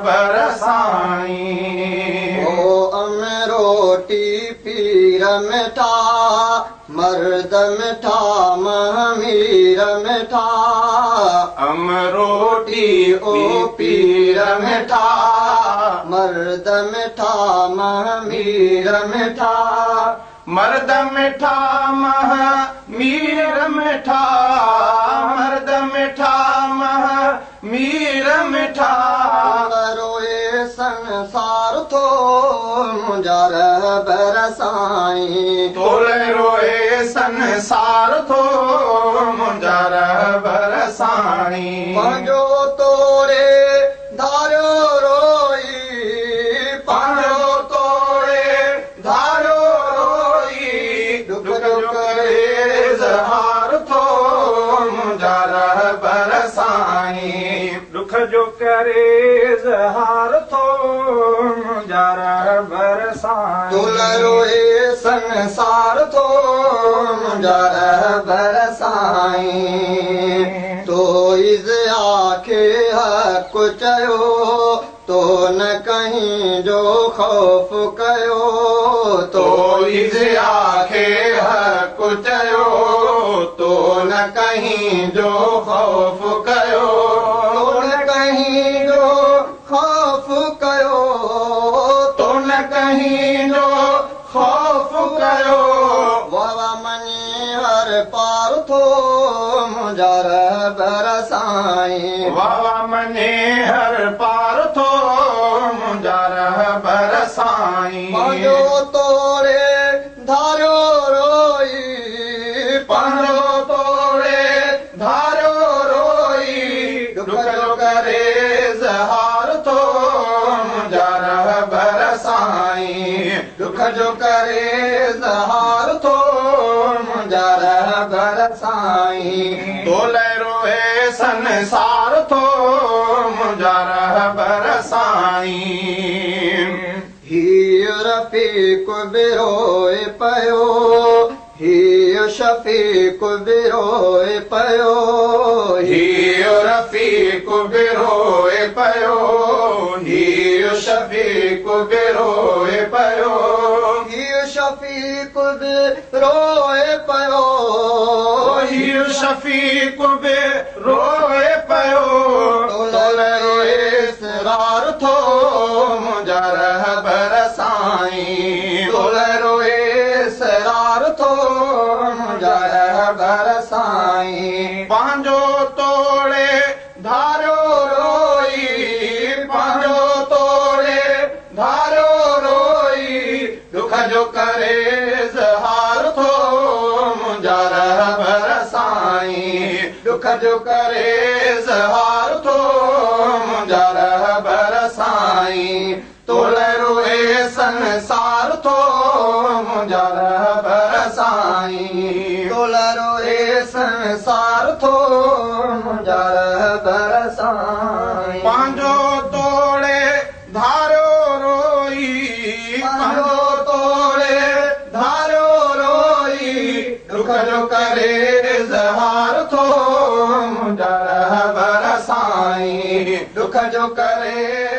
बरसाई ओ रोटी पीर मिठा मर्द मिठा महमीर मिठा रोटी ओ पीर मिठा मर्द मिठा महमीर मिठा मर्द मिठा मीर मिठा मर्द मिठा मीर मिठा रोए संसार थो मुंजार बरसाई तोले रोए संसार थो मुंजार बरसाई पंहिंजो तोड़े धारियो रोई पंहिंजो तोड़े धारियो रोई दुख दुख करे ज़हार थो मुंजार बरसाई दुख जो करे ज़हार थो मुंजार बरसाई तुल रोए संसार थो मुंजार बरसाई तो इज़ आखे हक़ चयो तो न कहीं जो ख़ौफ़ कयो तो इज़ आखे हक़ चयो तो न कहीं जो ख़ौफ़ कयो तो न कहीं जो ख़ौफ़ कयो तो न कहीं जो ख़ौफ़ कयो वावा मनी हर पार थो मुंजार बरसाई वावा मने हर पार थो मुंजार बरसाई पंहिंजो तोड़े धारियो रोई पंहिंजो तोड़े धारियो रोई दुख जो करे ज़हार थो मुंजार बरसाई दुख जो करे ज़हार थो मुंजार बरसाई तोले रोए संसार थो मुंजार बरसाई हीउ रफ़ीक बि रोए पियो हीउ शफ़ीक बि रोए पियो हीउ रफ़ीक बि रोए पियो हीउ शफ़ीक बि रोए पियो हीउ शफ़ीक बि रोए पियो हीउ शफ़ीक बि रोए पियो तोले रोए सिरार थो मुंजार बरसाई तोले रोए सिरार थो मुंजार बरसाई पंहिंजो तोड़े धारियो रोई पंहिंजो तोड़े धारियो रोई दुख जो करे ज़हार थो मुंजार बरसाई दुख जो करे ज़हार थो मुंजार बरसाई तोले रोए संसार थो मुंजार बरसाई तोला रोए संसार थो मुंजार बरसाई पंहिंजो तोड़े धारियो रोई पंहिंजो तोड़े धारियो रोई दुख जो करे ज़हार थो मुंजार बरसाई दुख जो करे